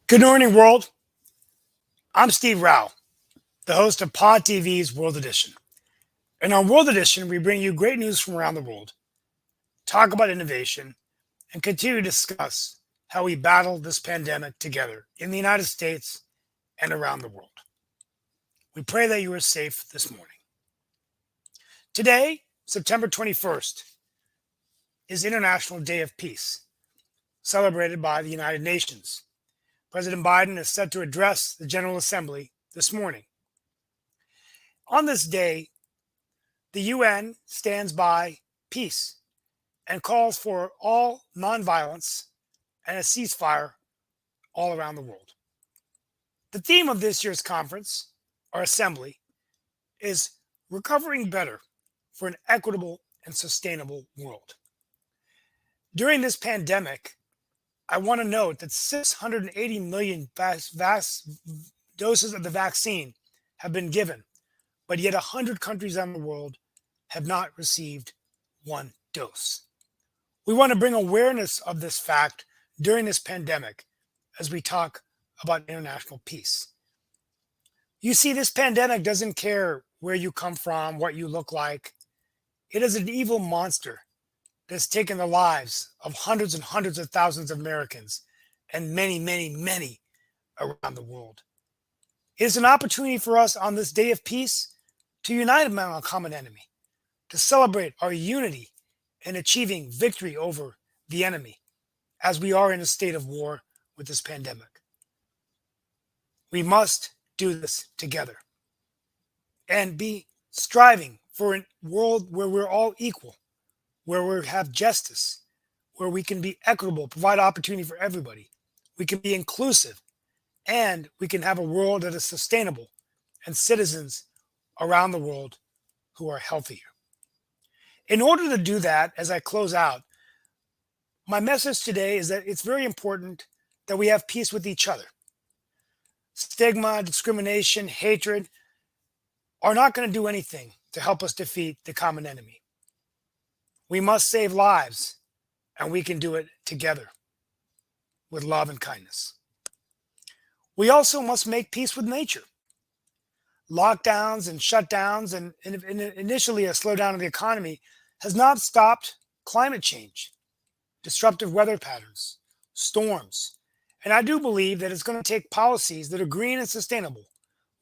Good morning, world. I'm Steve Rao, the host of Pod TV's World Edition. And on World Edition, we bring you great news from around the world, talk about innovation, and continue to discuss how we battle this pandemic together in the United States and around the world. We pray that you are safe this morning. Today, September 21st, is International Day of Peace, celebrated by the United Nations. President Biden is set to address the General Assembly this morning. On this day, the UN stands by peace and calls for all nonviolence and a ceasefire all around the world. The theme of this year's conference, or assembly, is recovering better for an equitable and sustainable world. During this pandemic, I want to note that 680 million doses of the vaccine have been given, but yet 100 countries around the world have not received one dose. We want to bring awareness of this fact during this pandemic as we talk about international peace. You see, this pandemic doesn't care where you come from, what you look like. It is an evil monster that's taken the lives of hundreds and hundreds of thousands of Americans and many, many, many around the world. It is an opportunity for us on this day of peace to unite around a common enemy, to celebrate our unity in achieving victory over the enemy as we are in a state of war with this pandemic. We must do this together and be striving for a world where we're all equal, where we have justice, where we can be equitable, provide opportunity for everybody. We can be inclusive, and we can have a world that is sustainable and citizens around the world who are healthier. In order to do that, as I close out, my message today is that it's very important that we have peace with each other. Stigma, discrimination, hatred are not going to do anything to help us defeat the common enemy. We must save lives, and we can do it together with love and kindness. We also must make peace with nature. Lockdowns and shutdowns and initially a slowdown of the economy has not stopped climate change, disruptive weather patterns, storms. And I do believe that it's going to take policies that are green and sustainable,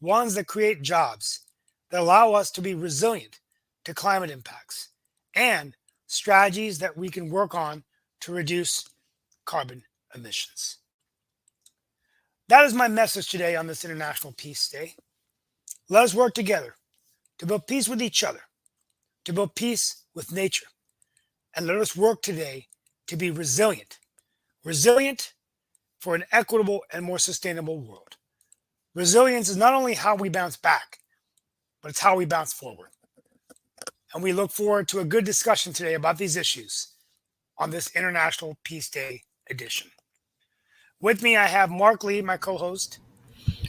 ones that create jobs, that allow us to be resilient to climate impacts, and strategies that we can work on to reduce carbon emissions. That is my message today on this International Peace Day. Let us work together to build peace with each other, to build peace with nature, and let us work today to be resilient for an equitable and more sustainable world. Resilience is not only how we bounce back, but it's how we bounce forward. And we look forward to a good discussion today about these issues on this International Peace Day edition. With me, I have Mark Lee, my co-host,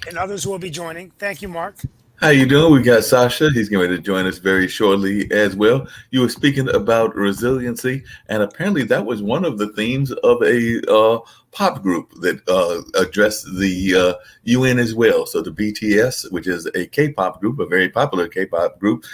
and others who will be joining. Thank you, Mark. How you doing? We got Sasha. He's going to join us very shortly as well. You were speaking about resiliency, and apparently that was one of the themes of a pop group that addressed the UN as well. So the BTS, which is a K-pop group, a very popular K-pop group,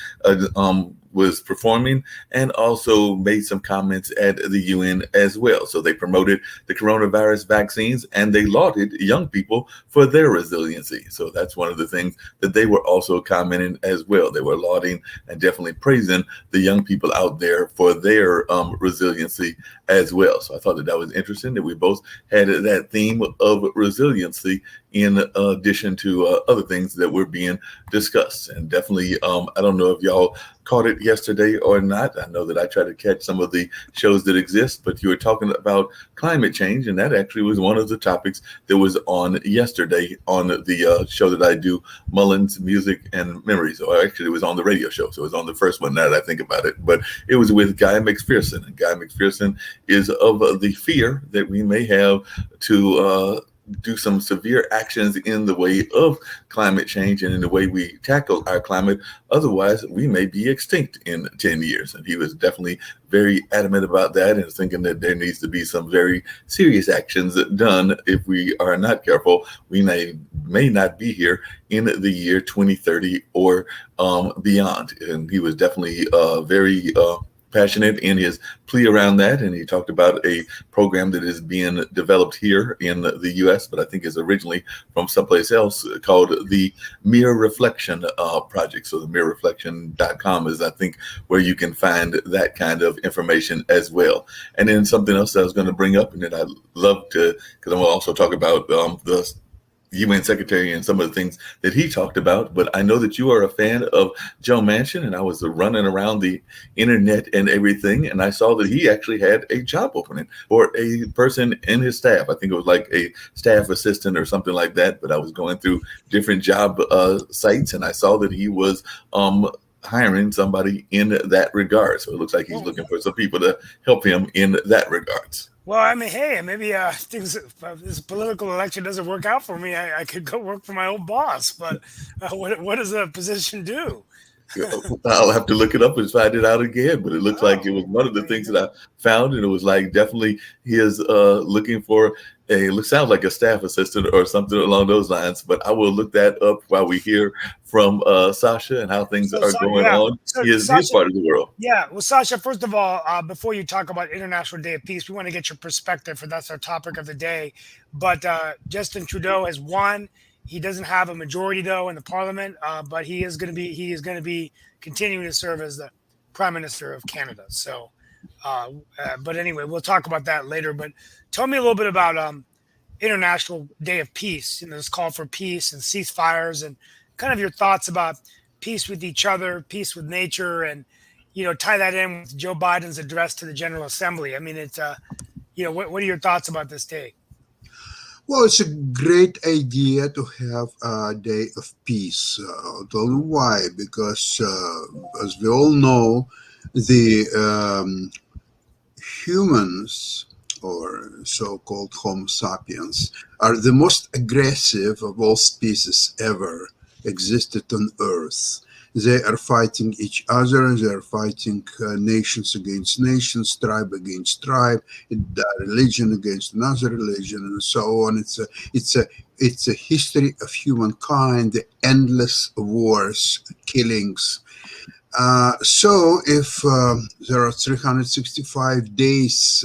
was performing and also made some comments at the UN as well. So they promoted the coronavirus vaccines and they lauded young people for their resiliency. So that's one of the things that they were also commenting as well. They were lauding and definitely praising the young people out there for their resiliency as well. So I thought that was interesting that we both had that theme of resiliency in addition to other things that were being discussed. And definitely, I don't know if y'all caught it yesterday or not. I know that I try to catch some of the shows that exist, but you were talking about climate change, and that actually was one of the topics that was on yesterday on the show that I do, Mullins Music and Memories. Or actually, it was on the radio show, so it was on the first one now that I think about it. But it was with Guy McPherson, and Guy McPherson is of the fear that we may have to do some severe actions in the way of climate change and in the way we tackle our climate. Otherwise, we may be extinct in 10 years. And he was definitely very adamant about that and thinking that there needs to be some very serious actions done. If we are not careful, we may not be here in the year 2030 or beyond. And he was definitely very passionate in his plea around that, and he talked about a program that is being developed here in the U.S., but I think is originally from someplace else, called the Mirror Reflection Project. So the mirrorreflection.com is, I think, where you can find that kind of information as well. And then something else that I was going to bring up, and that I'd love to, because I'm going to also talk about the UN Secretary and some of the things that he talked about. But I know that you are a fan of Joe Manchin, and I was running around the internet and everything, and I saw that he actually had a job opening for a person in his staff. I think it was like a staff assistant or something like that, but I was going through different job sites, and I saw that he was hiring somebody in that regard. So it looks like he's looking for some people to help him in that regards. Well, I mean, hey, maybe things, this political election doesn't work out for me, I could go work for my old boss. But what does the position do? I'll have to look it up and find it out again. But it looks like it was one of the things that I found, and it was like definitely he is looking for sounds like a staff assistant or something along those lines. But I will look that up while we hear from Sasha and how things are going on. He is his part of the world. Yeah. Well, Sasha, first of all, before you talk about International Day of Peace, we want to get your perspective, for that's our topic of the day. But Justin Trudeau has won. He doesn't have a majority though in the parliament, but he is going to be continuing to serve as the Prime Minister of Canada. So, but anyway, we'll talk about that later. But tell me a little bit about International Day of Peace. This call for peace and ceasefires, and kind of your thoughts about peace with each other, peace with nature, and tie that in with Joe Biden's address to the General Assembly. I mean, it's what are your thoughts about this day? Well, it's a great idea to have a day of peace. I'll tell you why. Because, as we all know, the humans, or so-called Homo sapiens, are the most aggressive of all species ever existed on Earth. They are fighting each other. They are fighting nations against nations, tribe against tribe, religion against another religion, and so on. It's a history of humankind, the endless wars, killings. So if there are 365 days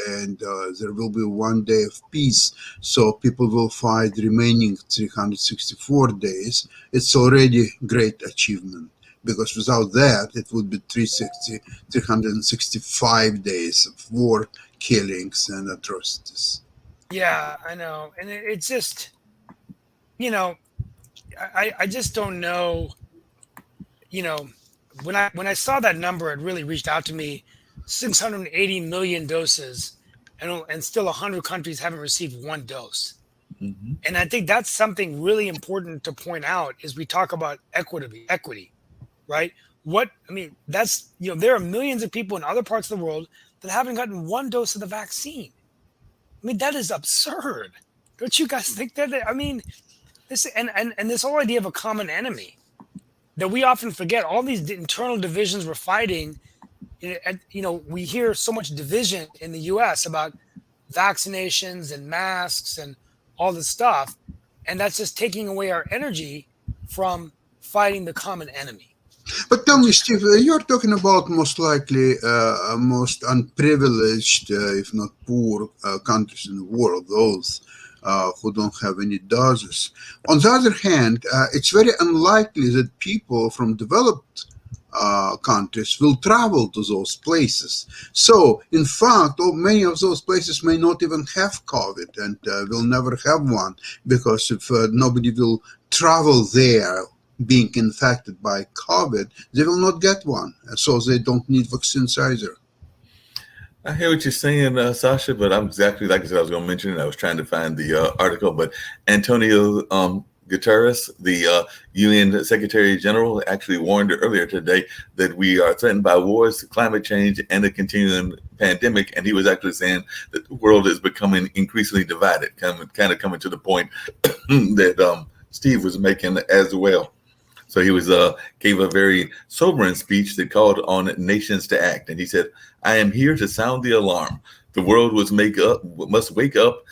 and there will be one day of peace, so people will fight the remaining 364 days, it's already great achievement. Because without that, it would be 365 days of war, killings, and atrocities. Yeah, I know. And it's just, I just don't know, when I saw that number, it really reached out to me. 680 million doses, and still 100 countries haven't received one dose. Mm-hmm. And I think that's something really important to point out as we talk about equity, right? That's, there are millions of people in other parts of the world that haven't gotten one dose of the vaccine. I mean, that is absurd. Don't you guys think that? I mean, this and this whole idea of a common enemy that we often forget, all these internal divisions we're fighting. We hear so much division in the U.S. about vaccinations and masks and all this stuff, and that's just taking away our energy from fighting the common enemy. But tell me, Steve, you're talking about most likely most unprivileged, if not poor, countries in the world, those who don't have any doses. On the other hand, it's very unlikely that people from developed countries will travel to those places. So, in fact, many of those places may not even have COVID and will never have one, because if nobody will travel there being infected by COVID, they will not get one. So they don't need vaccines either. I hear what you're saying, Sasha, but I'm exactly like I said, I was going to mention it. I was trying to find the article, but Antonio Guterres, the UN Secretary General, actually warned earlier today that we are threatened by wars, climate change, and a continuing pandemic. And he was actually saying that the world is becoming increasingly divided, kind of coming to the point that Steve was making as well. So he was gave a very sobering speech that called on nations to act, and he said, "I am here to sound the alarm. The world must wake up,"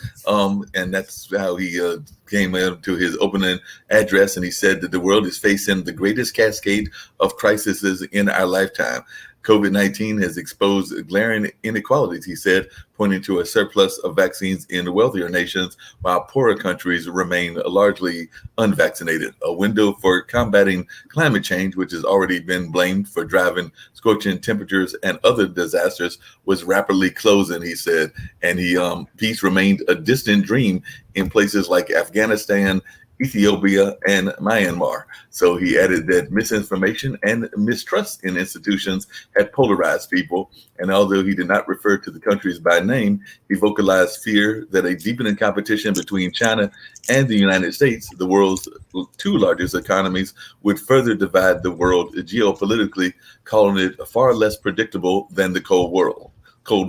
and that's how he came into his opening address. And he said that the world is facing the greatest cascade of crises in our lifetime. COVID-19 has exposed glaring inequalities, he said, pointing to a surplus of vaccines in wealthier nations while poorer countries remain largely unvaccinated. A window for combating climate change, which has already been blamed for driving scorching temperatures and other disasters, was rapidly closing, he said. And peace remained a distant dream in places like Afghanistan, Ethiopia, and Myanmar. So he added that misinformation and mistrust in institutions had polarized people. And although he did not refer to the countries by name, he vocalized fear that a deepening competition between China and the United States, the world's two largest economies, would further divide the world geopolitically, calling it far less predictable than the Cold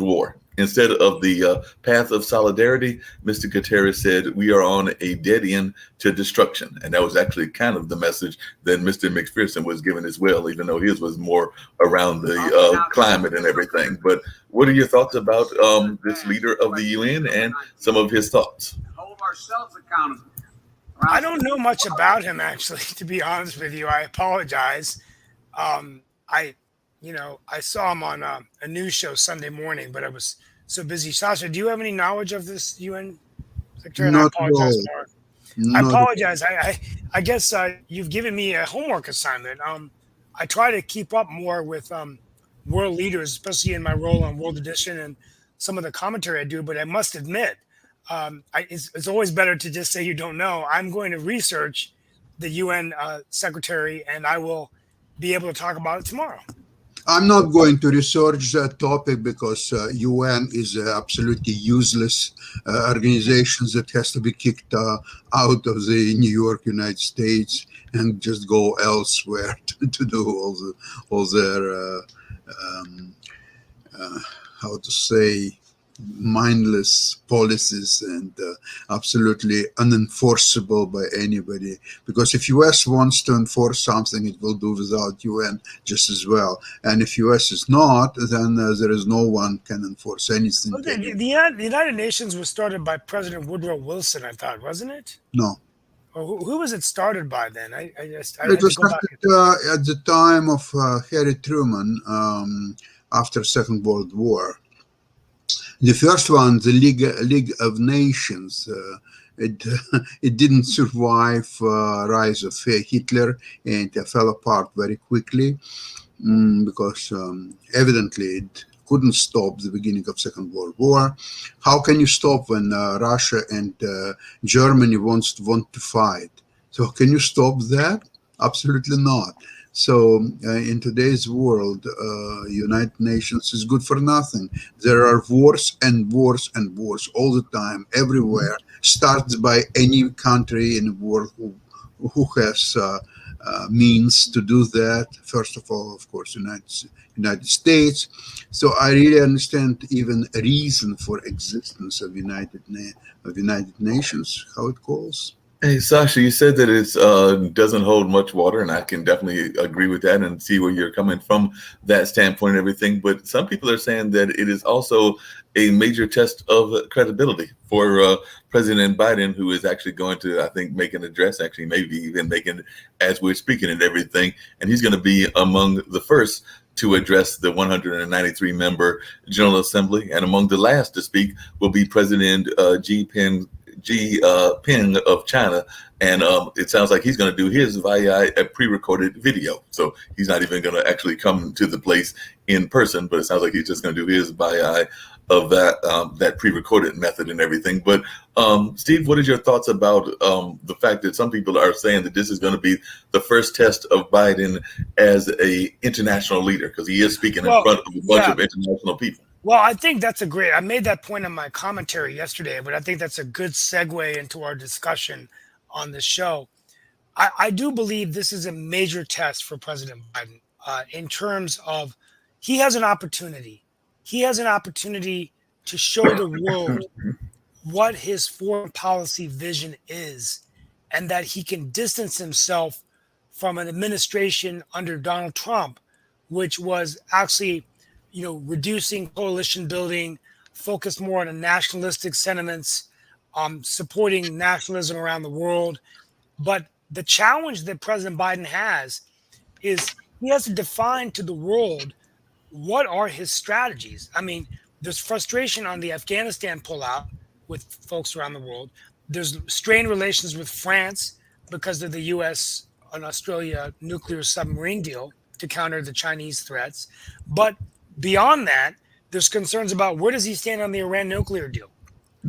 War. Instead of the path of solidarity, Mr. Guterres said, we are on a dead end to destruction. And that was actually kind of the message that Mr. McPherson was giving as well, even though his was more around the climate and everything. But what are your thoughts about this leader of the UN and some of his thoughts? Hold ourselves accountable. I don't know much about him, actually, to be honest with you. I apologize. I saw him on a news show Sunday morning, but I was so busy. Sasha, do you have any knowledge of this UN secretary? Not I at all. apologize for it. I apologize. I guess you've given me a homework assignment. I try to keep up more with world leaders, especially in my role on World Edition and some of the commentary I do. But I must admit, it's always better to just say you don't know. I'm going to research the UN secretary, and I will be able to talk about it tomorrow. I'm not going to research that topic because UN is an absolutely useless organization that has to be kicked out of the New York, United States, and just go elsewhere to do all their how to say, mindless policies and absolutely unenforceable by anybody. Because if US wants to enforce something, it will do without UN just as well. And if US is not, then there is no one can enforce anything. Okay, the United Nations was started by President Woodrow Wilson, I thought, wasn't it? No. Or who was it started by then? I it was started at the time of Harry Truman after Second World War. The first one, the League of Nations, it didn't survive rise of Hitler, and it fell apart very quickly because evidently it couldn't stop the beginning of Second World War. How can you stop when Russia and Germany want to fight? So can you stop that? Absolutely not. So in today's world, United Nations is good for nothing. There are wars and wars and wars all the time, everywhere. Starts by any country in the world who has means to do that. First of all, of course, United States. So I really understand even a reason for existence of United Nations, how it calls. Hey, Sasha, you said that it doesn't hold much water, and I can definitely agree with that and see where you're coming from that standpoint and everything. But some people are saying that it is also a major test of credibility for President Biden, who is actually going to, I think, make an address, actually maybe even making as we're speaking and everything. And he's going to be among the first to address the 193-member General Assembly. And among the last to speak will be President Xi Jinping of China, and it sounds like he's going to do his via a pre-recorded video. So he's not even going to actually come to the place in person, but it sounds like he's just going to do his via of that pre-recorded method and everything. But Steve, what is your thoughts about the fact that some people are saying that this is going to be the first test of Biden as a international leader, because he is speaking in front of a bunch of international people? Well, I think that's I made that point in my commentary yesterday, but I think that's a good segue into our discussion on this show. I do believe this is a major test for President Biden in terms of he has an opportunity. He has an opportunity to show the world what his foreign policy vision is, and that he can distance himself from an administration under Donald Trump, which was actually, reducing coalition building, focused more on the nationalistic sentiments, supporting nationalism around the world. But the challenge that President Biden has is he has to define to the world what are his strategies. I mean, there's frustration on the Afghanistan pullout with folks around the world. There's strained relations with France because of the U.S. and Australia nuclear submarine deal to counter the Chinese threats. But beyond that, there's concerns about where does he stand on the Iran nuclear deal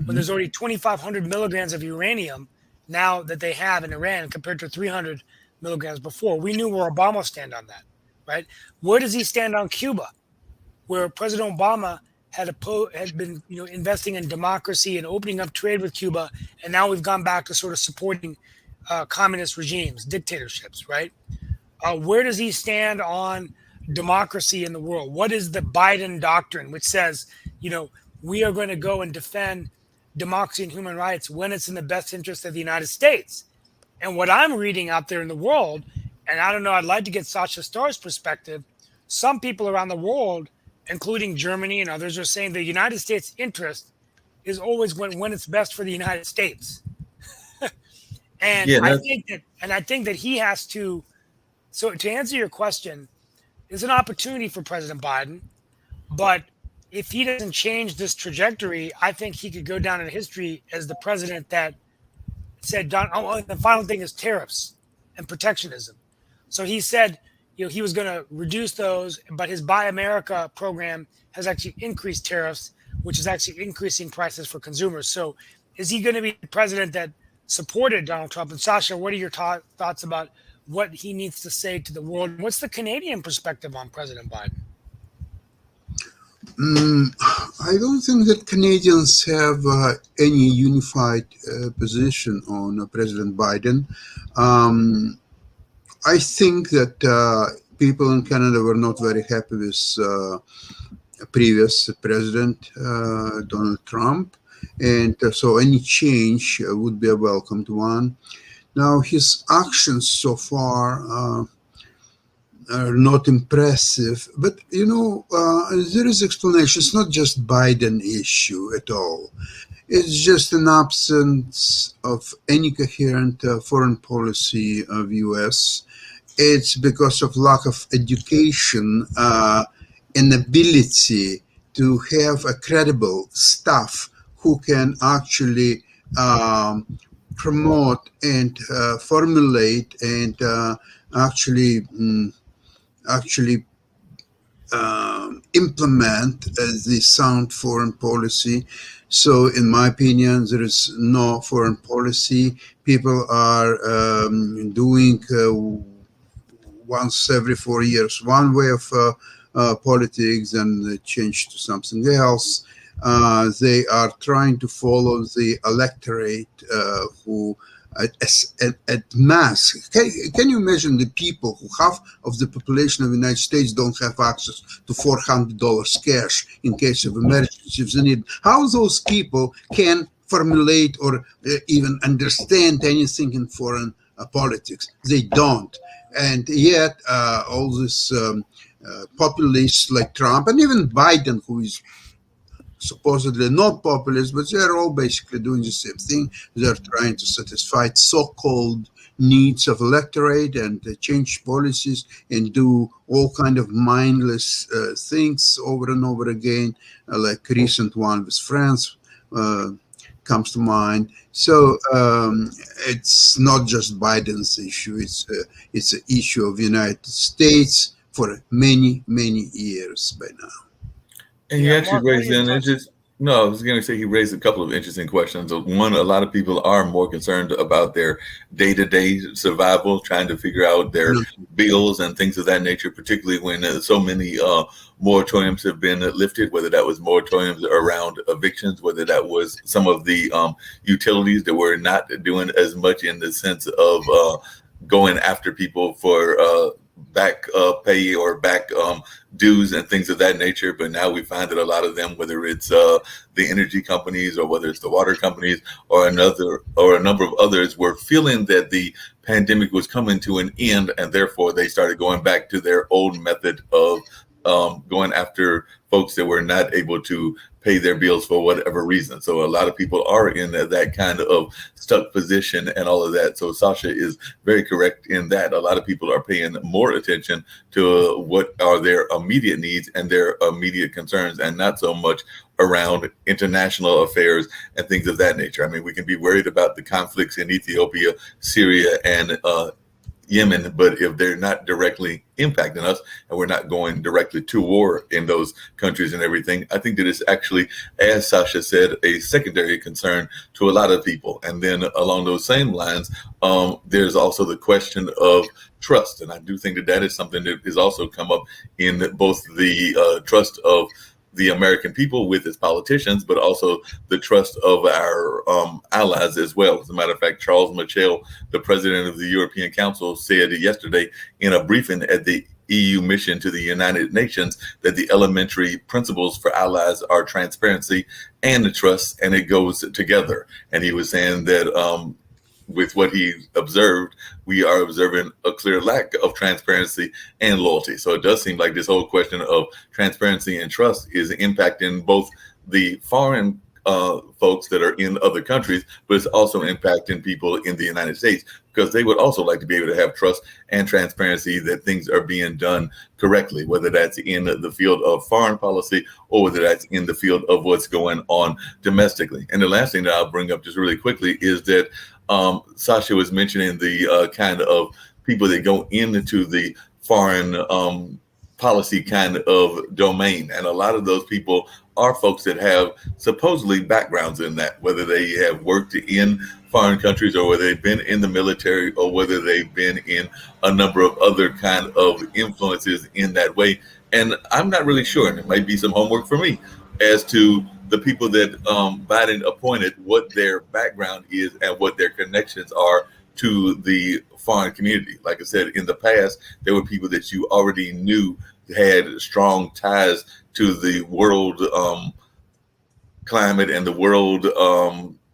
when there's already 2,500 milligrams of uranium now that they have in Iran compared to 300 milligrams before. We knew where Obama stand on that, right? Where does he stand on Cuba, where President Obama had been investing in democracy and opening up trade with Cuba, and now we've gone back to sort of supporting communist regimes, dictatorships, right? Where does he stand on democracy in the world? What is the Biden doctrine, which says, we are going to go and defend democracy and human rights when it's in the best interest of the United States? And what I'm reading out there in the world, and I don't know, I'd like to get Sasha Starr's perspective. Some people around the world, including Germany and others, are saying the United States interest is always when it's best for the United States. And Yeah, I think that he has to. So to answer your question, it's an opportunity for President Biden, but if he doesn't change this trajectory, I think he could go down in history as the president that said, the final thing is tariffs and protectionism. So he said, he was going to reduce those, but his Buy America program has actually increased tariffs, which is actually increasing prices for consumers. So is he going to be the president that supported Donald Trump? And Sasha, what are your thoughts about what he needs to say to the world? What's the Canadian perspective on President Biden? I don't think that Canadians have any unified position on President Biden. I think that people in Canada were not very happy with previous president, Donald Trump. And so any change would be a welcomed one. Now, his actions so far are not impressive, but there is explanation. It's not just Biden issue at all. It's just an absence of any coherent foreign policy of U.S. It's because of lack of education and ability to have a credible staff who can actually promote and formulate and actually implement the sound foreign policy. So in my opinion, there is no foreign policy. People are doing once every 4 years one way of politics and change to something else. They are trying to follow the electorate who at mass. Can you imagine the people who half of the population of the United States don't have access to $400 cash in case of emergency if they need? How those people can formulate or even understand anything in foreign politics? They don't. And yet all these populists like Trump and even Biden, who is supposedly not populist, but they're all basically doing the same thing. They're trying to satisfy so-called needs of electorate and change policies and do all kind of mindless things over and over again, like recent one with France comes to mind. So it's not just Biden's issue. It's an issue of the United States for many, many years by now. And he actually raised I was going to say he raised a couple of interesting questions. One, a lot of people are more concerned about their day-to-day survival, trying to figure out their bills and things of that nature, particularly when so many moratoriums have been lifted, whether that was moratoriums around evictions, whether that was some of the utilities that were not doing as much in the sense of going after people for back pay or back dues and things of that nature. But now we find that a lot of them, whether it's the energy companies or whether it's the water companies or a number of others, were feeling that the pandemic was coming to an end, and therefore they started going back to their old method of going after folks that were not able to pay their bills for whatever reason. So a lot of people are in that kind of stuck position and all of that. So Sasha is very correct in that a lot of people are paying more attention to what are their immediate needs and their immediate concerns, and not so much around international affairs and things of that nature. I mean, we can be worried about the conflicts in Ethiopia, Syria, and Yemen, but if they're not directly impacting us and we're not going directly to war in those countries and everything, I think that it's actually, as Sasha said, a secondary concern to a lot of people. And then along those same lines, there's also the question of trust. And I do think that that is something that has also come up in both the trust of the American people with its politicians, but also the trust of our allies as well. As a matter of fact, Charles Michel, the president of the European Council, said yesterday in a briefing at the EU mission to the United Nations that the elementary principles for allies are transparency and trust, and it goes together. And he was saying that with what he observed, we are observing a clear lack of transparency and loyalty. So it does seem like this whole question of transparency and trust is impacting both the foreign folks that are in other countries, but it's also impacting people in the United States, because they would also like to be able to have trust and transparency that things are being done correctly, whether that's in the field of foreign policy or whether that's in the field of what's going on domestically. And the last thing that I'll bring up just really quickly is that Sasha was mentioning the kind of people that go into the foreign policy kind of domain. And a lot of those people are folks that have supposedly backgrounds in that, whether they have worked in foreign countries or whether they've been in the military or whether they've been in a number of other kind of influences in that way. And I'm not really sure, and it might be some homework for me, as to the people that Biden appointed, what their background is and what their connections are to the foreign community. Like I said, in the past, there were people that you already knew had strong ties to the world climate and the world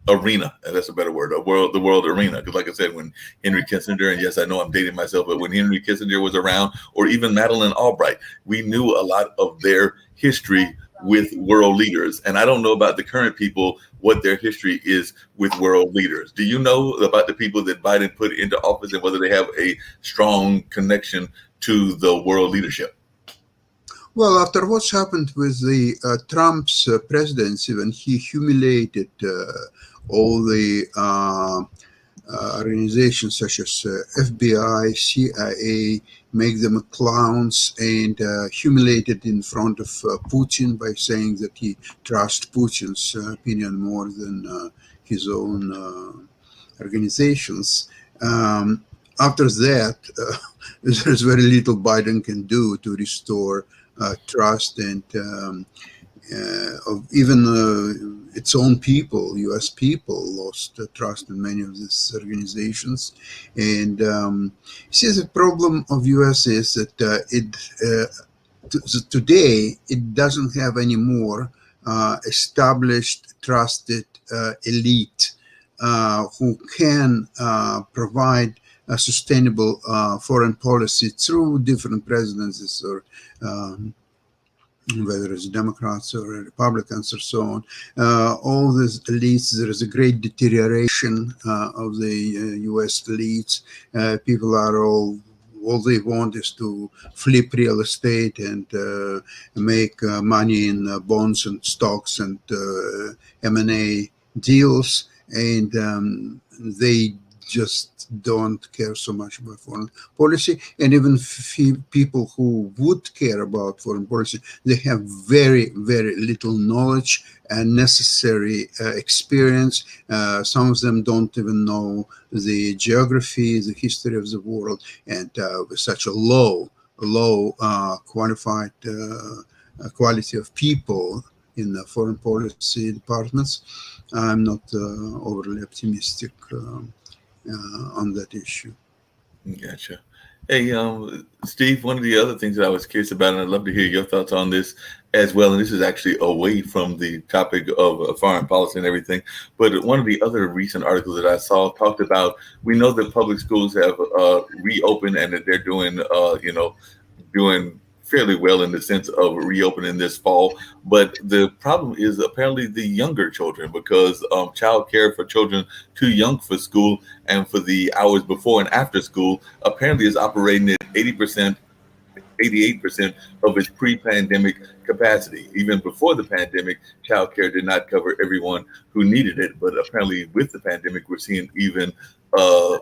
arena. And that's a better word, the world arena. Because like I said, when Henry Kissinger, and yes, I know I'm dating myself, but when Henry Kissinger was around, or even Madeleine Albright, we knew a lot of their history with world leaders. And I don't know about the current people, what their history is with world leaders. Do you know about the people that Biden put into office and whether they have a strong connection to the world leadership? Well, after what's happened with the Trump's presidency, when he humiliated all the organizations such as FBI, CIA, make them clowns, and humiliated in front of Putin by saying that he trusts Putin's opinion more than his own organizations. After that, there's very little Biden can do to restore trust and of even its own people. U.S. people lost trust in many of these organizations. And see, the problem of U.S. is that today it doesn't have any more established, trusted elite who can provide a sustainable foreign policy through different presidencies, or whether it's Democrats or Republicans or so on. All these elites, there is a great deterioration of the U.S. elites. People are all they want is to flip real estate and make money in bonds and stocks and M&A deals, and they just don't care so much about foreign policy. And even people who would care about foreign policy, they have very, very little knowledge and necessary experience. Some of them don't even know the geography, the history of the world, and with such a low qualified quality of people in the foreign policy departments, I'm not overly optimistic on that issue. Gotcha. Hey, Steve, one of the other things that I was curious about, and I'd love to hear your thoughts on this as well. And this is actually away from the topic of foreign policy and everything. But one of the other recent articles that I saw talked about, we know that public schools have reopened and that they're doing, doing fairly well in the sense of reopening this fall. But the problem is apparently the younger children, because child care for children too young for school and for the hours before and after school apparently is operating at 80%, 88% of its pre-pandemic capacity. Even before the pandemic, childcare did not cover everyone who needed it. But apparently with the pandemic, we're seeing even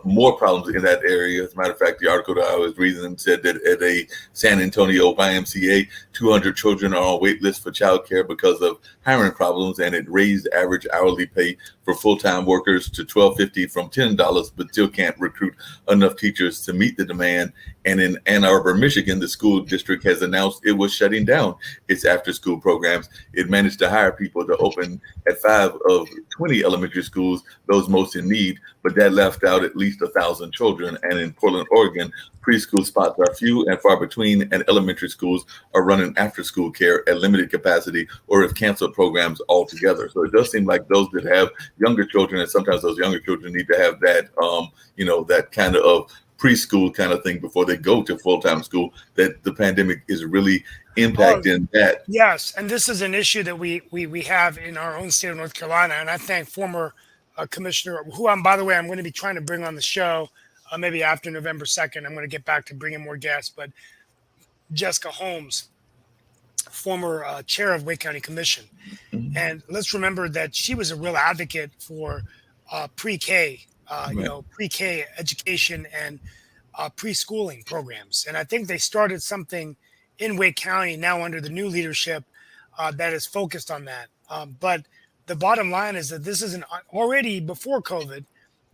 more problems in that area. As a matter of fact, the article that I was reading said that at a San Antonio YMCA, 200 children are on wait list for childcare because of hiring problems, and it raised average hourly pay for full-time workers to $12.50 from $10, but still can't recruit enough teachers to meet the demand. And in Ann Arbor, Michigan, the school district has announced it was shutting down its after-school programs. It managed to hire people to open at 5 of 20 elementary schools, those most in need, but that left out at least 1,000 children. And in Portland, Oregon, preschool spots are few and far between, and elementary schools are running after-school care at limited capacity or have canceled programs altogether. So it does seem like those that have younger children, and sometimes those younger children need to have that, that kind of preschool kind of thing before they go to full-time school, that the pandemic is really impacting that. Yes, and this is an issue that we have in our own state of North Carolina, and I thank former commissioner, who by the way, I'm going to be trying to bring on the show maybe after November 2nd. I'm going to get back to bringing more guests, but Jessica Holmes, former chair of Wake County Commission. Mm-hmm. And let's remember that she was a real advocate for pre-K, pre-K education and preschooling programs. And I think they started something in Wake County now under the new leadership that is focused on that. But the bottom line is that this is already before COVID,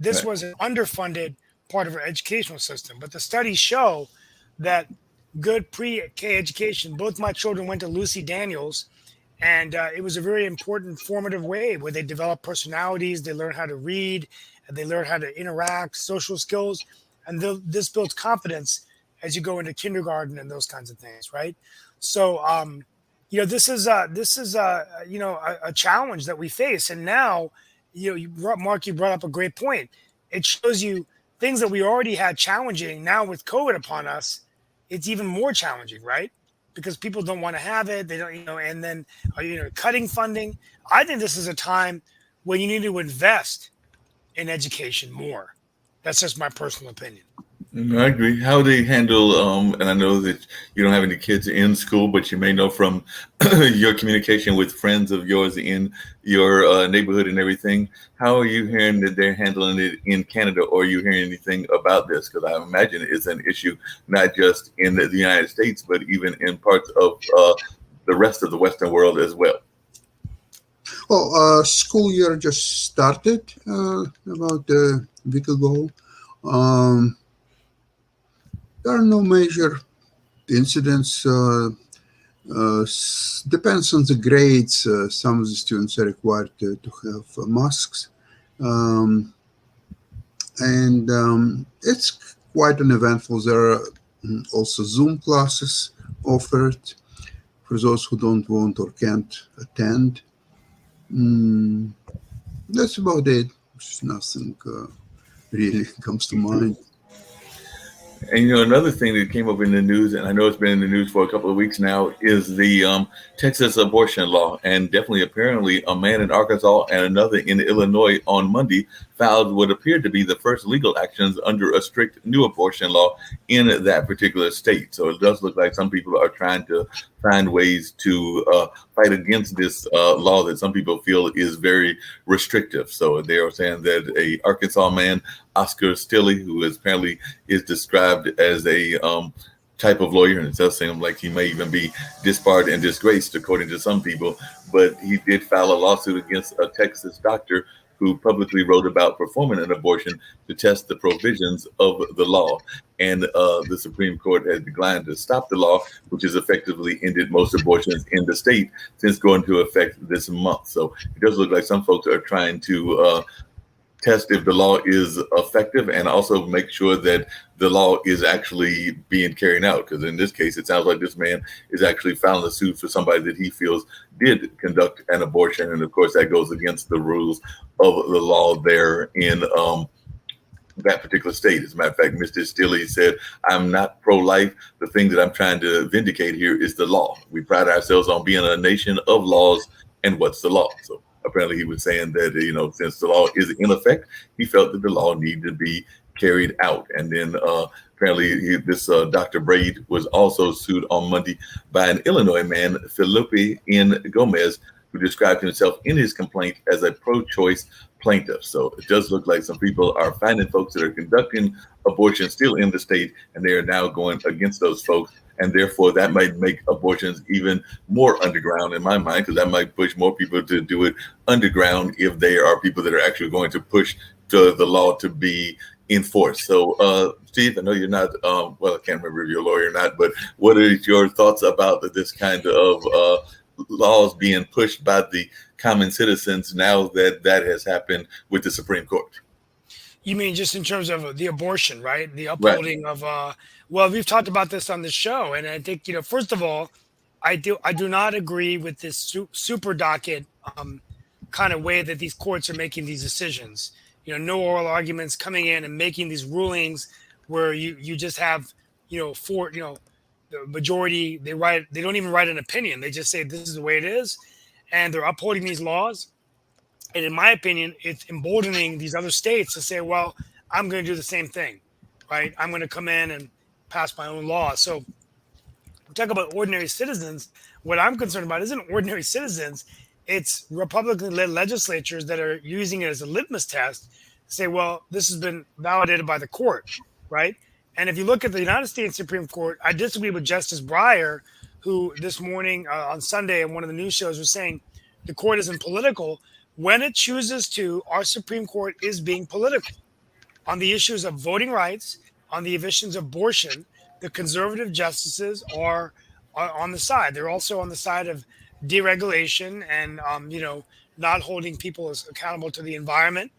this was an underfunded part of our educational system. But the studies show that good pre-K education, both my children went to Lucy Daniels, and it was a very important formative way where they develop personalities, they learn how to read, and they learn how to interact, social skills, and this builds confidence as you go into kindergarten and those kinds of things, right? So, this is a challenge that we face, and now, Mark, you brought up a great point. It shows you things that we already had challenging. Now with COVID upon us, it's even more challenging, right? Because people don't want to have it. They don't, and then, cutting funding. I think this is a time when you need to invest in education more. That's just my personal opinion. I agree. How they handle, and I know that you don't have any kids in school, but you may know from your communication with friends of yours in your neighborhood and everything, how are you hearing that they're handling it in Canada, or are you hearing anything about this? Because I imagine it's an issue not just in the United States, but even in parts of the rest of the Western world as well. Well, school year just started about a week ago. There are no major incidents. Depends on the grades. Some of the students are required to have masks. And it's quite uneventful. There are also Zoom classes offered for those who don't want or can't attend. That's about it. There's nothing really comes to mind. And another thing that came up in the news, and I know it's been in the news for a couple of weeks now, is the Texas abortion law. And definitely, apparently, a man in Arkansas and another in Illinois on Monday filed what appeared to be the first legal actions under a strict new abortion law in that particular state. So it does look like some people are trying to find ways to fight against this law that some people feel is very restrictive. So they are saying that a Arkansas man, Oscar Stilley, who apparently is described as a type of lawyer, and it does seem like he may even be disbarred and disgraced, according to some people, but he did file a lawsuit against a Texas doctor who publicly wrote about performing an abortion to test the provisions of the law. And the Supreme Court has declined to stop the law, which has effectively ended most abortions in the state since going into effect this month. So it does look like some folks are trying to test if the law is effective and also make sure that the law is actually being carried out. Because in this case, it sounds like this man is actually filing a suit for somebody that he feels did conduct an abortion. And of course, that goes against the rules of the law there in that particular state. As a matter of fact, Mr. Stilley said, I'm not pro-life. The thing that I'm trying to vindicate here is the law. We pride ourselves on being a nation of laws, and what's the law? So apparently he was saying that, since the law is in effect, he felt that the law needed to be carried out. And then apparently this Dr. Braid was also sued on Monday by an Illinois man, Felipe N. Gomez, who described himself in his complaint as a pro-choice plaintiff. So it does look like some people are finding folks that are conducting abortion still in the state, and they are now going against those folks. And therefore, that might make abortions even more underground in my mind, because that might push more people to do it underground if they are people that are actually going to push the law to be enforced. So, Steve, I know you're not, I can't remember if you're a lawyer or not, but what are your thoughts about this kind of laws being pushed by the common citizens now that that has happened with the Supreme Court? You mean just in terms of the abortion, right? The upholding of well, we've talked about this on the show, and I think, first of all, I do not agree with this super docket kind of way that these courts are making these decisions. No oral arguments, coming in and making these rulings where you just have the majority, they don't even write an opinion. They just say this is the way it is, and they're upholding these laws. And in my opinion, it's emboldening these other states to say, well, I'm going to do the same thing, right? I'm going to come in and pass my own law. So we talk about ordinary citizens. What I'm concerned about isn't ordinary citizens. It's Republican-led legislatures that are using it as a litmus test to say, well, this has been validated by the court, right? And if you look at the United States Supreme Court, I disagree with Justice Breyer, who this morning on Sunday on one of the news shows was saying the court isn't political. When it chooses to, our Supreme Court is being political. On the issues of voting rights, on the issues of abortion, the conservative justices are on the side. They're also on the side of deregulation and, not holding people as accountable to the environment.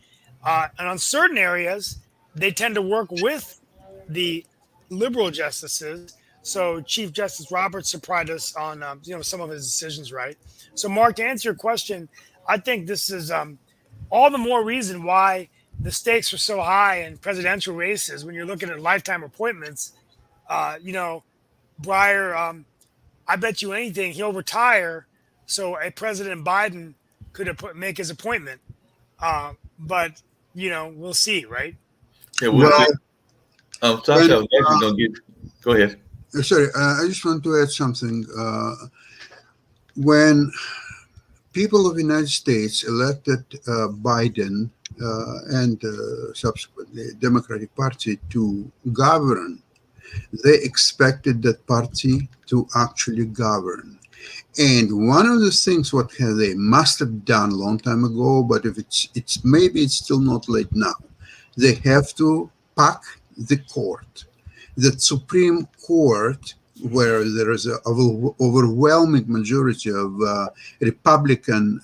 And on certain areas, they tend to work with the liberal justices. So Chief Justice Roberts surprised us on, some of his decisions, right? So, Mark, to answer your question, I think this is all the more reason why the stakes are so high in presidential races. When you're looking at lifetime appointments, Breyer, I bet you anything he'll retire so a President Biden could make his appointment. But we'll see, right? Yeah, Sasha, go ahead. Sorry, I just want to add something. When people of the United States elected Biden and subsequently Democratic Party to govern, they expected that party to actually govern. And one of the things what they must have done a long time ago, but if it's maybe it's still not late now, they have to pack the court. The Supreme Court, where there is an overwhelming majority of Republican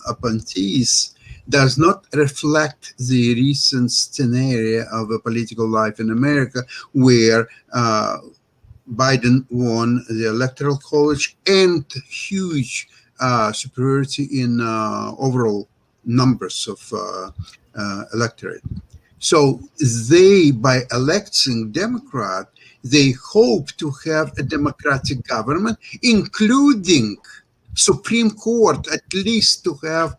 appointees, does not reflect the recent scenario of a political life in America, where Biden won the Electoral College and huge superiority in overall numbers of electorate. So they, by electing Democrat, they hope to have a democratic government, including Supreme Court, at least to have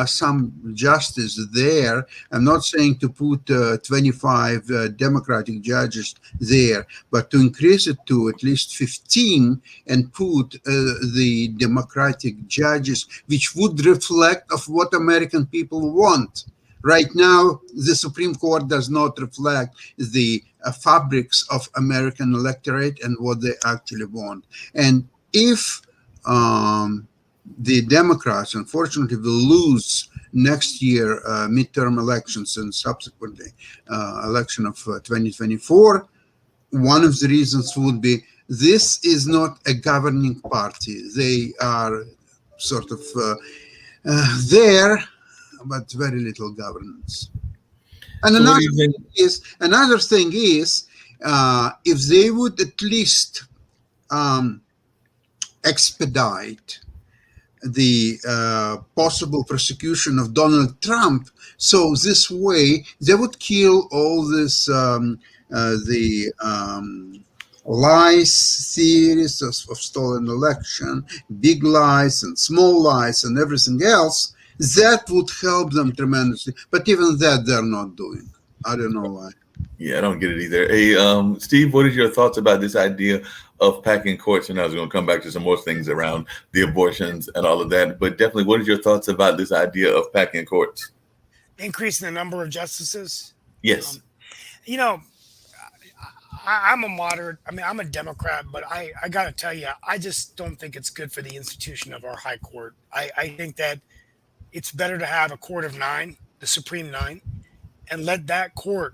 some justice there. I'm not saying to put 25 Democratic judges there, but to increase it to at least 15 and put the Democratic judges, which would reflect of what American people want. Right now, the Supreme Court does not reflect the fabrics of American electorate and what they actually want. And if the Democrats, unfortunately, will lose next year midterm elections and subsequently election of 2024, one of the reasons would be this is not a governing party. They are sort of there, but very little governance. And So what do you think? another thing is, if they would at least expedite the possible persecution of Donald Trump, so this way they would kill all this lies theories of stolen election, big lies and small lies and everything else. That would help them tremendously. But even that they're not doing. I don't know why. Yeah, I don't get it either. Hey, Steve, what is your thoughts about this idea of packing courts? And I was going to come back to some more things around the abortions and all of that. But definitely, what is your thoughts about this idea of packing courts? Increasing the number of justices. Yes. You know, I'm a moderate. I mean, I'm a Democrat, but I got to tell you, I just don't think it's good for the institution of our high court. I think that it's better to have a court of 9, the Supreme 9, and let that court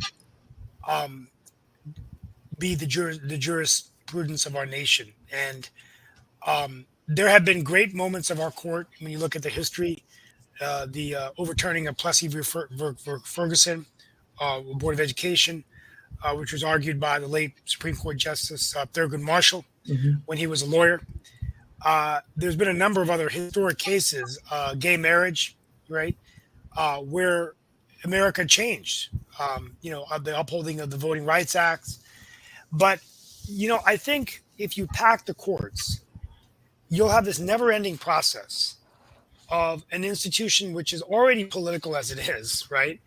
be the jurisprudence of our nation. And there have been great moments of our court when you look at the history, the overturning of Plessy v. Ferguson, Board of Education, which was argued by the late Supreme Court Justice Thurgood Marshall when he was a lawyer. There's been a number of other historic cases, gay marriage, right, where America changed, the upholding of the Voting Rights Act. But, I think if you pack the courts, you'll have this never-ending process of an institution which is already political as it is, right?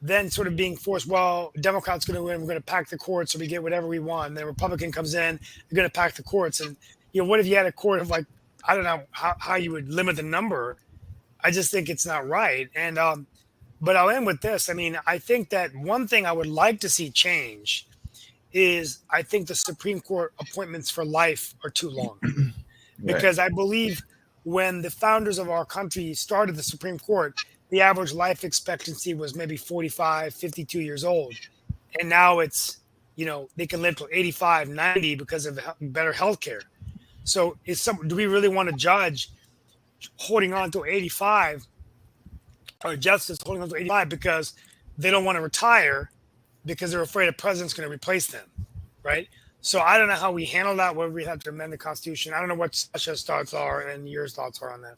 Then sort of being forced, well, Democrats going to win, we're going to pack the courts so we get whatever we want. And then Republican comes in, they're going to pack the courts. And, what if you had a court of I don't know how you would limit the number. I just think it's not right. And, but I'll end with this. I mean, I think that one thing I would like to see change is I think the Supreme Court appointments for life are too long. Because I believe when the founders of our country started the Supreme Court, the average life expectancy was maybe 45, 52 years old. And now it's, they can live till 85, 90 because of better health care. So do we really want to judge holding on to 85 or justice holding on to 85 because they don't want to retire because they're afraid a president's going to replace them, right? So I don't know how we handle that, whether we have to amend the Constitution. I don't know what Sasha's thoughts are and your thoughts are on that.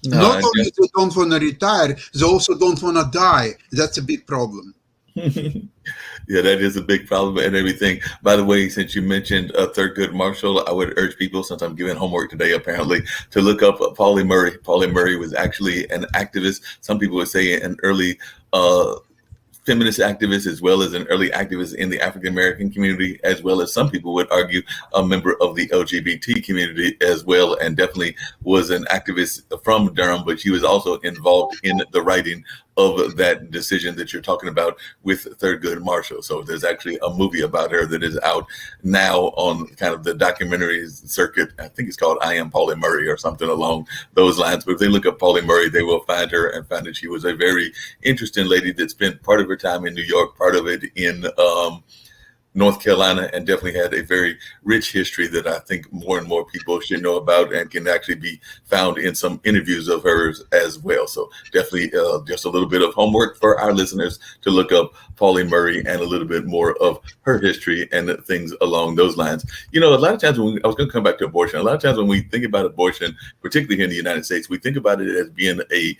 No, Not only they don't want to retire, they also don't want to die. That's a big problem. Yeah, that is a big problem and everything. By the way, since you mentioned Thurgood Marshall, I would urge people, since I'm giving homework today, apparently, to look up Pauli Murray. Pauli Murray was actually an activist. Some people would say an early feminist activist, as well as an early activist in the African American community, as well as some people would argue a member of the LGBT community as well, and definitely was an activist from Durham, but she was also involved in the writing of that decision that you're talking about with Thurgood Marshall. So there's actually a movie about her that is out now on kind of the documentary circuit. I think it's called I Am Pauli Murray or something along those lines. But if they look up Pauli Murray, they will find her and find that she was a very interesting lady that spent part of her time in New York, part of it in North Carolina, and definitely had a very rich history that I think more and more people should know about and can actually be found in some interviews of hers as well. So definitely just a little bit of homework for our listeners to look up Pauli Murray and a little bit more of her history and things along those lines. A lot of times I was going to come back to abortion. A lot of times when we think about abortion, particularly here in the United States, we think about it as being a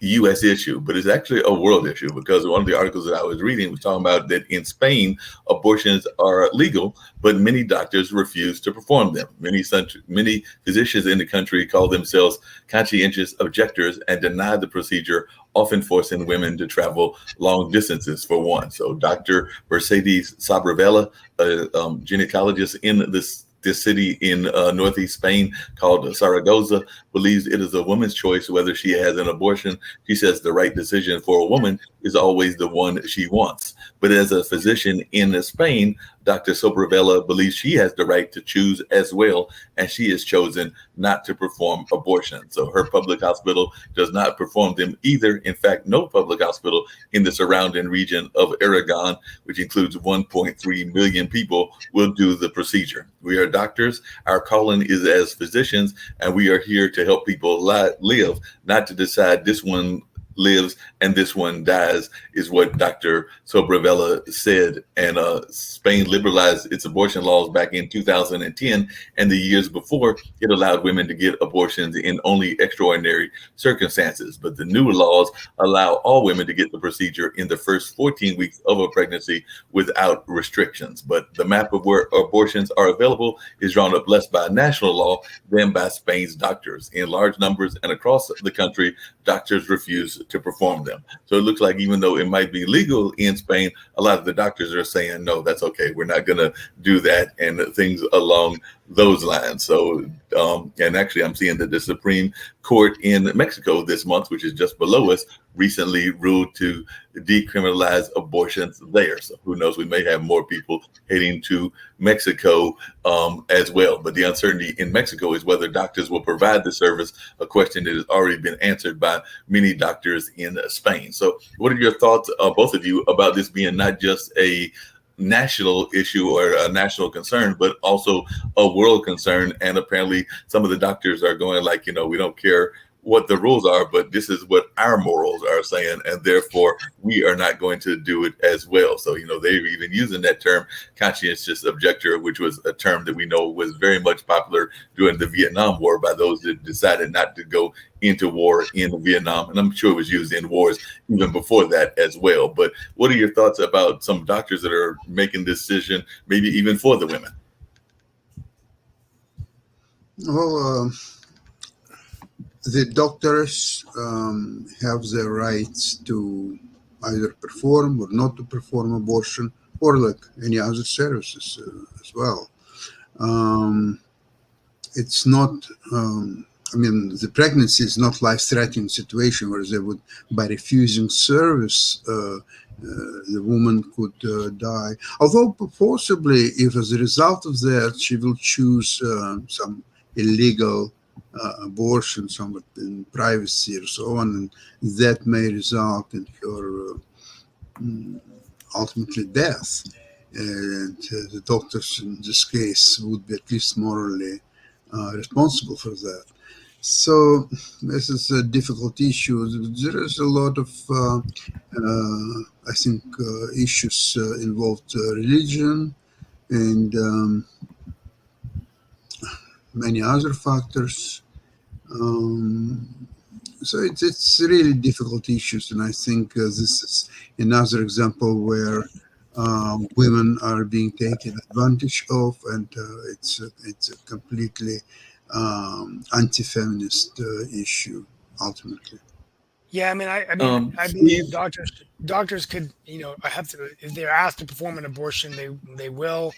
U.S. issue, but it's actually a world issue, because one of the articles that I was reading was talking about that in Spain, abortions are legal, but many doctors refuse to perform them. Many physicians in the country call themselves conscientious objectors and deny the procedure, often forcing women to travel long distances for one. So Dr. Mercedes Sabravella, a gynecologist in this city in northeast Spain called Zaragoza, believes it is a woman's choice whether she has an abortion. She says the right decision for a woman is always the one she wants. But as a physician in Spain, Dr. Sabravella believes she has the right to choose as well, and she has chosen not to perform abortion. So her public hospital does not perform them either. In fact, no public hospital in the surrounding region of Aragon, which includes 1.3 million people, will do the procedure. We are doctors. Our calling is as physicians, and we are here to help people live, not to decide this one lives and this one dies, is what Dr. Sobravella said. And Spain liberalized its abortion laws back in 2010, and the years before, it allowed women to get abortions in only extraordinary circumstances. But the new laws allow all women to get the procedure in the first 14 weeks of a pregnancy without restrictions. But the map of where abortions are available is drawn up less by national law than by Spain's doctors. In large numbers and across the country, doctors refuse to perform them. So it looks like even though it might be legal in Spain, a lot of the doctors are saying, no, that's okay. We're not going to do that, and things along those lines. So, and actually I'm seeing that the Supreme Court in Mexico this month, which is just below us, recently ruled to decriminalize abortions there. So who knows, we may have more people heading to Mexico as well. But the uncertainty in Mexico is whether doctors will provide the service, a question that has already been answered by many doctors in Spain. So what are your thoughts, both of you, about this being not just a national issue or a national concern, but also a world concern? And apparently some of the doctors are going like, we don't care what the rules are, but this is what our morals are saying, and therefore we are not going to do it as well. So, they're even using that term conscientious objector, which was a term that we know was very much popular during the Vietnam War by those that decided not to go into war in Vietnam. And I'm sure it was used in wars even before that as well. But what are your thoughts about some doctors that are making this decision, maybe even for the women? Well, the doctors have the rights to either perform or not to perform abortion, or like any other services as well. It's not, the pregnancy is not life-threatening situation where they would, by refusing service, the woman could die. Although possibly, if as a result of that, she will choose some illegal abortion somewhat in privacy or so on, and that may result in her ultimately death. And the doctors in this case would be at least morally responsible for that. So this is a difficult issue. There is a lot of, I think, issues involved religion and many other factors. So it's really difficult issues, and I think this is another example where women are being taken advantage of, and it's a completely anti-feminist issue ultimately. Yeah, I believe doctors could, have to, if they're asked to perform an abortion, they will.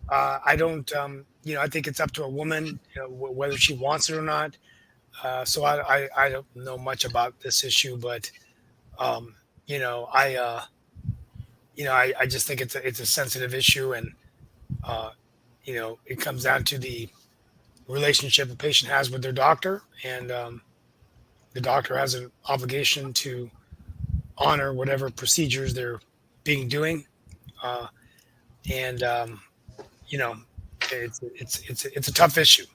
I don't, I think it's up to a woman, whether she wants it or not. So I don't know much about this issue, but, I just think it's a sensitive issue, and, it comes down to the relationship a patient has with their doctor, and the doctor has an obligation to honor whatever procedures they're being doing, and it's a tough issue.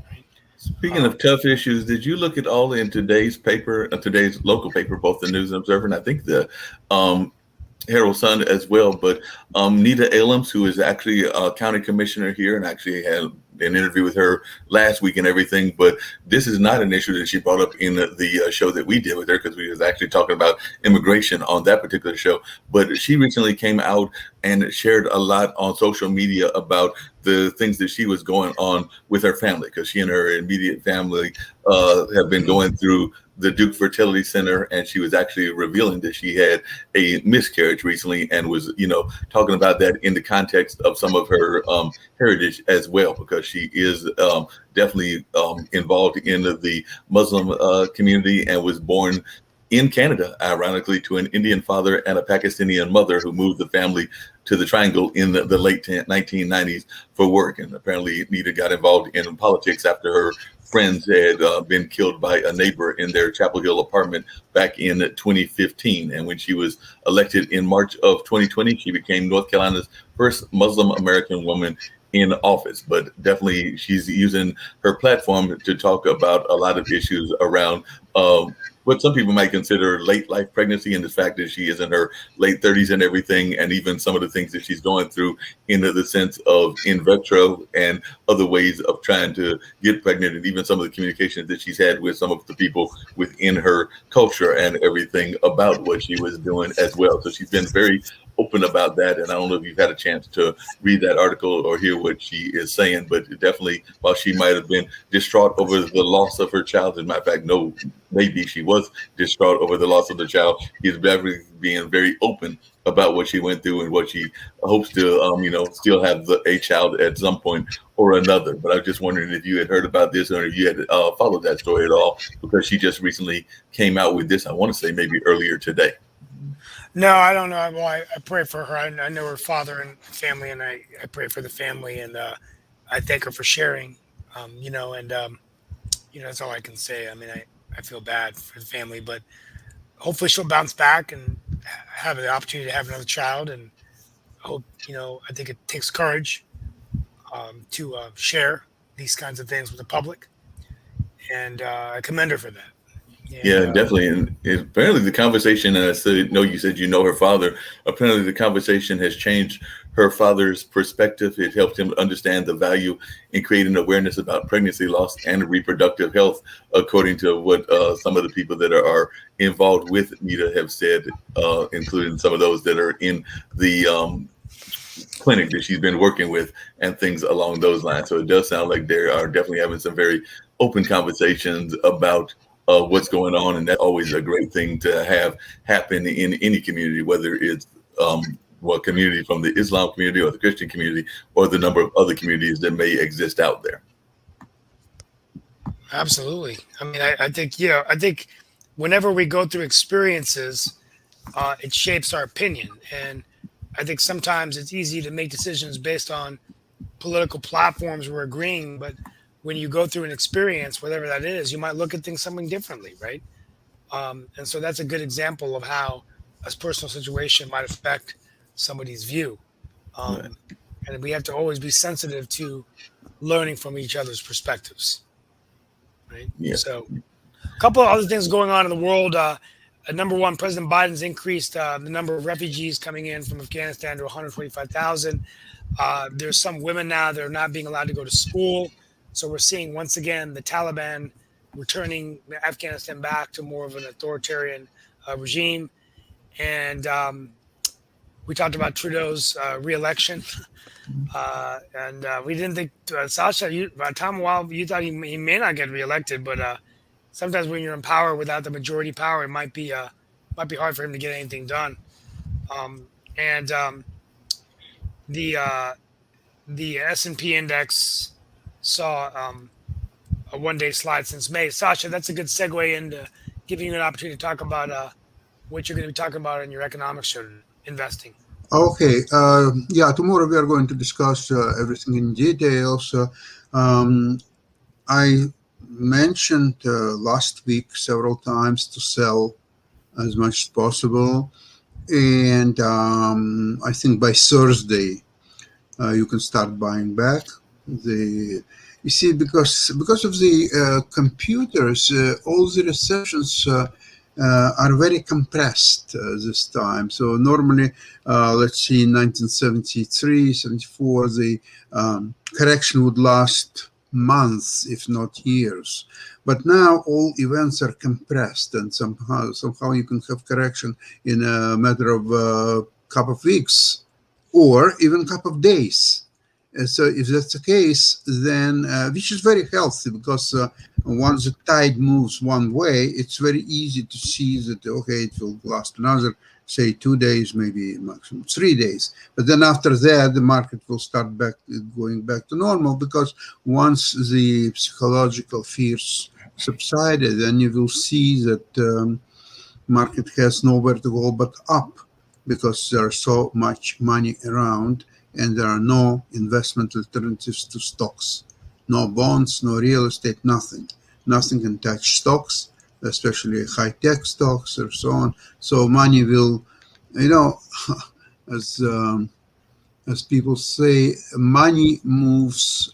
Right? Speaking of tough issues, did you look at all in today's paper, today's local paper, both the News and Observer, and I think the Herald Sun as well, but Nita Elams, who is actually a county commissioner here, and actually had an interview with her last week and everything, but this is not an issue that she brought up in the show that we did with her, because we was actually talking about immigration on that particular show. But she recently came out and shared a lot on social media about the things that she was going on with her family, because she and her immediate family have been going through the Duke Fertility Center, and she was actually revealing that she had a miscarriage recently, and was, talking about that in the context of some of her heritage as well, because she is definitely involved in the Muslim community, and was born in Canada, ironically, to an Indian father and a Pakistani mother who moved the family to the Triangle in the late 1990s for work. And apparently Nita got involved in politics after her friends had been killed by a neighbor in their Chapel Hill apartment back in 2015. And when she was elected in March of 2020, she became North Carolina's first Muslim American woman in office, but definitely she's using her platform to talk about a lot of issues around what some people might consider late life pregnancy, and the fact that she is in her late 30s and everything, and even some of the things that she's going through in the sense of in vitro and other ways of trying to get pregnant, and even some of the communications that she's had with some of the people within her culture and everything about what she was doing as well. So she's been very open about that, and I don't know if you've had a chance to read that article or hear what she is saying, but definitely, while she might have been distraught over the loss of her child, as a matter of fact, no, maybe she was distraught over the loss of the child, she's definitely being very open about what she went through and what she hopes to, still have a child at some point or another. But I was just wondering if you had heard about this or if you had followed that story at all, because she just recently came out with this, I want to say maybe earlier today. No, I don't know. Well, I pray for her. I know her father and family, and I pray for the family, and I thank her for sharing. That's all I can say. I mean, I feel bad for the family, but hopefully she'll bounce back and have the opportunity to have another child. And hope, I think it takes courage to share these kinds of things with the public, and I commend her for that. Yeah, definitely. And apparently the conversation, and you said you know her father, apparently the conversation has changed her father's perspective. It helped him understand the value in creating awareness about pregnancy loss and reproductive health, according to what some of the people that are involved with NITA have said, including some of those that are in the clinic that she's been working with and things along those lines. So it does sound like they are definitely having some very open conversations about what's going on, and that's always a great thing to have happen in any community, whether it's community from the Islam community or the Christian community or the number of other communities that may exist out there. Absolutely. I mean, I think whenever we go through experiences, it shapes our opinion, and I think sometimes it's easy to make decisions based on political platforms we're agreeing, but when you go through an experience, whatever that is, you might look at things something differently, right? And so that's a good example of how a personal situation might affect somebody's view. Right. And we have to always be sensitive to learning from each other's perspectives, right? Yeah. So a couple of other things going on in the world. Number one, President Biden's increased the number of refugees coming in from Afghanistan to 125,000. There's some women now that are not being allowed to go to school. So we're seeing, once again, the Taliban returning Afghanistan back to more of an authoritarian regime. And we talked about Trudeau's re-election. And we didn't think, Sasha, Tom, while you thought he may not get re-elected, but sometimes when you're in power without the majority power, it might be hard for him to get anything done. The S&P index saw a one-day slide since May. Sasha, that's a good segue into giving you an opportunity to talk about what you're going to be talking about in your economics show, investing. Okay. Tomorrow we are going to discuss everything in details. I mentioned last week several times to sell as much as possible. And I think by Thursday, you can start buying back. You see, because of the computers, all the receptions are very compressed this time. So normally, let's see, in 1973, 74, the correction would last months, if not years. But now all events are compressed, and somehow you can have correction in a matter of a couple of weeks or even a couple of days. So if that's the case, then which is very healthy, because once the tide moves one way, it's very easy to see that, okay, it will last another, say, 2 days, maybe maximum 3 days. But then after that, the market will start going back to normal, because once the psychological fears subsided, then you will see that market has nowhere to go but up, because there's so much money around and there are no investment alternatives to stocks. No bonds, no real estate, nothing. Nothing can touch stocks, especially high-tech stocks or so on. So money will, as as people say, money moves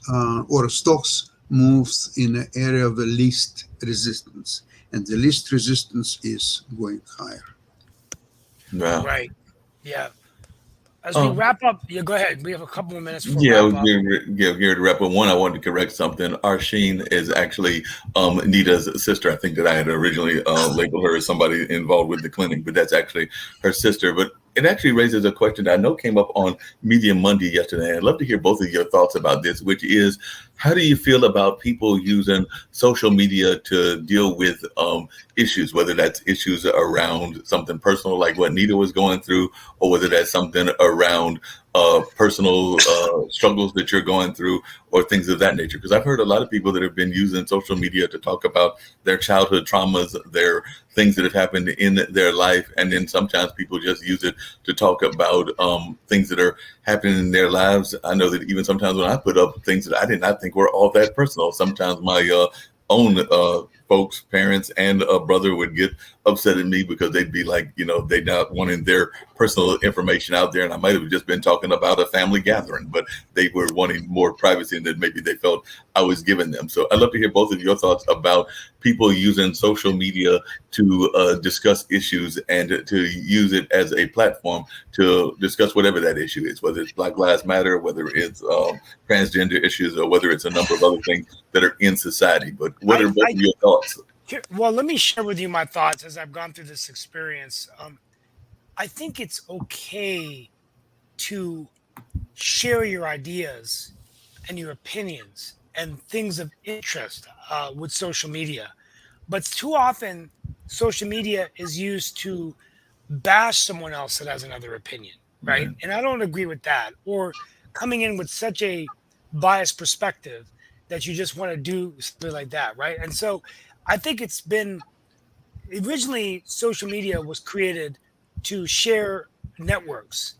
or stocks moves in an area of the least resistance, and the least resistance is going higher. Wow. Right. Yeah. As we Um, wrap up, yeah, go ahead. We have a couple more minutes for Yeah, I wrap was up. getting ready to wrap up. One, I wanted to correct something. Arsheen is actually Nita's sister. I think that I had originally labeled her as somebody involved with the clinic, but that's actually her sister. But it actually raises a question that I know came up on Media Monday yesterday. I'd love to hear both of your thoughts about this, which is, how do you feel about people using social media to deal with issues, whether that's issues around something personal like what Nita was going through, or whether that's something around personal struggles that you're going through, or things of that nature? Because I've heard a lot of people that have been using social media to talk about their childhood traumas, their things that have happened in their life, and then sometimes people just use it to talk about things that are happening in their lives. I know that even sometimes when I put up things that I did not think were all that personal, sometimes my own folks, parents, and a brother would get upset at me because they'd be like, they not wanting their personal information out there. And I might have just been talking about a family gathering, but they were wanting more privacy than maybe they felt I was giving them. So I'd love to hear both of your thoughts about people using social media to discuss issues and to use it as a platform to discuss whatever that issue is, whether it's Black Lives Matter, whether it's transgender issues, or whether it's a number of other things that are in society. But what are both I of your thoughts? Well, let me share with you my thoughts as I've gone through this experience. I think it's okay to share your ideas and your opinions and things of interest with social media. But too often, social media is used to bash someone else that has another opinion, right? Right. And I don't agree with that. Or coming in with such a biased perspective that you just want to do something like that, right? And so I think it's been originally social media was created to share networks.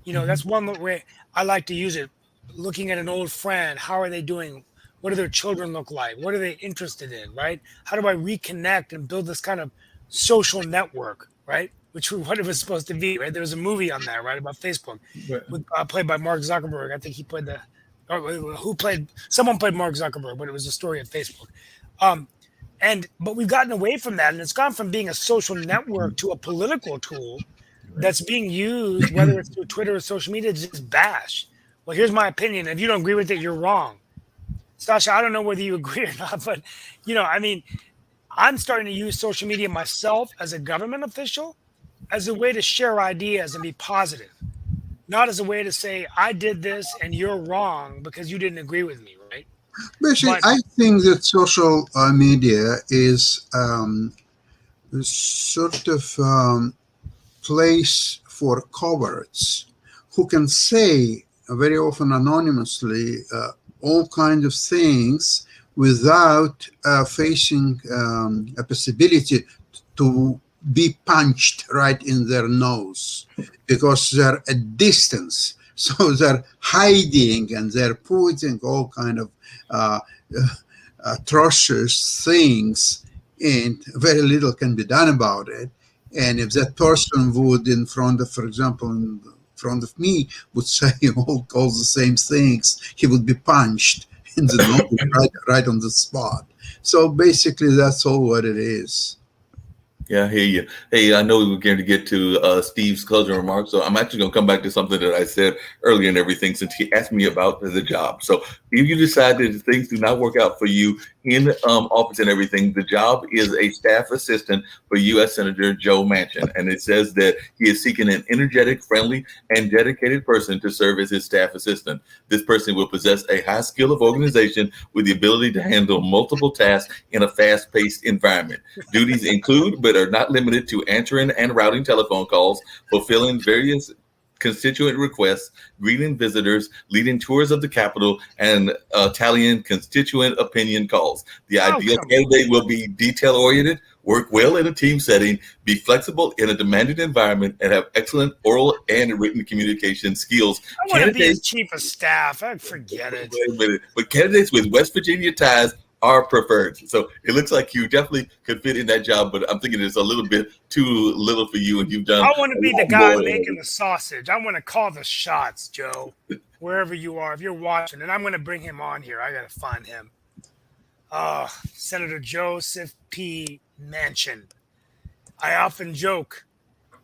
That's one way I like to use it. Looking at an old friend, how are they doing? What do their children look like? What are they interested in? Right? How do I reconnect and build this kind of social network? Right? Which was what it was supposed to be. Right? There was a movie on that, right, about Facebook, Right. with played by Mark Zuckerberg. I think he played or who played? Someone played Mark Zuckerberg, but it was a story of Facebook. Um, but we've gotten away from that, and it's gone from being a social network to a political tool Right. that's being used, whether it's through Twitter or social media, to just bash. Well, here's my opinion. If you don't agree with it, you're wrong. Sasha, I don't know whether you agree or not, but I mean, I'm starting to use social media myself as a government official as a way to share ideas and be positive, not as a way to say I did this and you're wrong because you didn't agree with me, right? Basically, But I think that social media is sort of place for cowards who can say very often anonymously all kinds of things without facing a possibility to be punched right in their nose because they're at distance. So they're hiding and they're putting all kind of uh, atrocious things, and very little can be done about it. And if that person would, in front of, for example, in front of me, would say all the same things, he would be punched in the nose right on the spot. So basically, that's all what it is. Yeah, I hear you. Hey, I know we were going to get to Steve's closing remarks, so I'm actually going to come back to something that I said earlier and everything, since he asked me about the job. So if you decide that things do not work out for you in office and everything, the job is a staff assistant for U.S. Senator Joe Manchin, and it says that he is seeking an energetic, friendly, and dedicated person to serve as his staff assistant. This person will possess a high skill of organization with the ability to handle multiple tasks in a fast-paced environment. Duties include, but are not limited to, answering and routing telephone calls, fulfilling various constituent requests, greeting visitors, leading tours of the Capitol, and tallying constituent opinion calls. The ideal come on. candidate will be detail-oriented, work well in a team setting, be flexible in a demanding environment, and have excellent oral and written communication skills. I want to be his Candidates chief of staff. I forget it. Wait a minute. But candidates with West Virginia ties are preferred. So it looks like you definitely could fit in that job, but I'm thinking it's a little bit too little for you, and you've done. I want to a be the lot guy more making the sausage. I want to call the shots, Joe, wherever you are. If you're watching, and I'm going to bring him on here. I got to find him. Senator Joseph P. Manchin. I often joke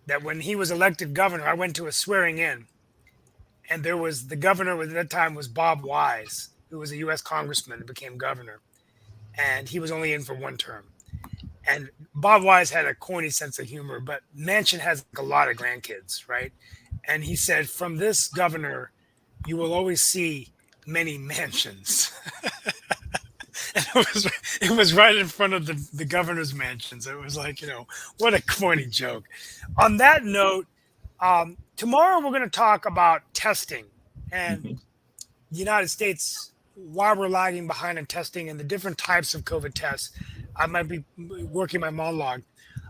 that when he was elected governor, I went to a swearing in, and there was the governor at that time was Bob Wise, who was a U.S. congressman and became governor, and he was only in for one term. And Bob Wise had a corny sense of humor, but Manchin has a lot of grandkids, right? And he said, from this governor, you will always see many mansions. And it was right in front of the governor's mansions. It was like, what a corny joke. On that note, tomorrow we're going to talk about testing and the United States, why we're lagging behind in testing and the different types of COVID tests. I might be working my monologue.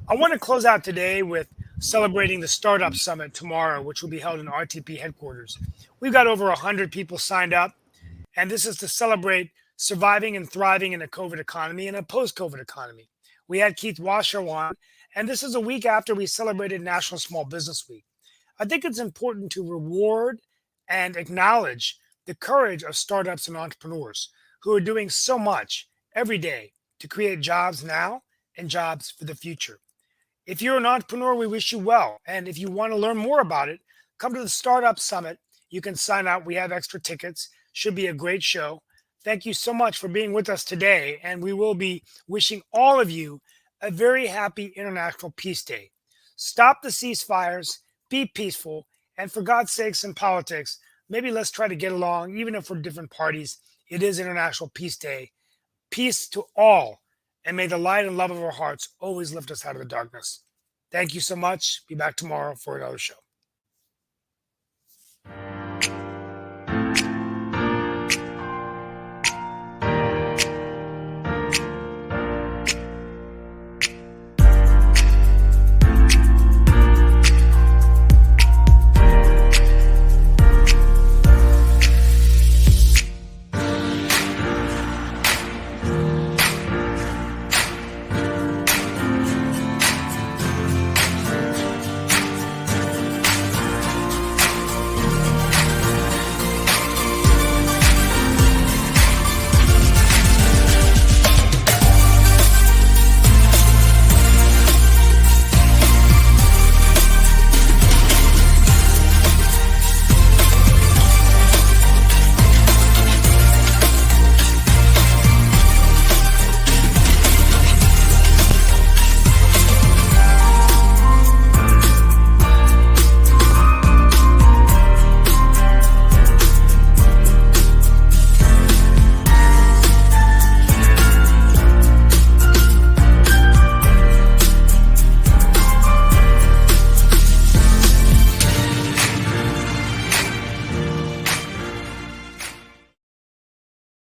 I want to close out today with celebrating the Startup Summit tomorrow, which will be held in RTP headquarters. We've got over 100 people signed up, and this is to celebrate surviving and thriving in a COVID economy and a post-COVID economy. We had Keith Washoe on, and this is a week after we celebrated National Small Business Week. I think it's important to reward and acknowledge the courage of startups and entrepreneurs who are doing so much every day to create jobs now and jobs for the future. If you're an entrepreneur, we wish you well. And if you want to learn more about it, come to the Startup Summit. You can sign up. We have extra tickets. Should be a great show. Thank you so much for being with us today. And we will be wishing all of you a very happy International Peace Day. Stop the ceasefires, be peaceful, and for God's sakes in politics, maybe let's try to get along, even if we're different parties. It is International Peace Day. Peace to all, and may the light and love of our hearts always lift us out of the darkness. Thank you so much. Be back tomorrow for another show.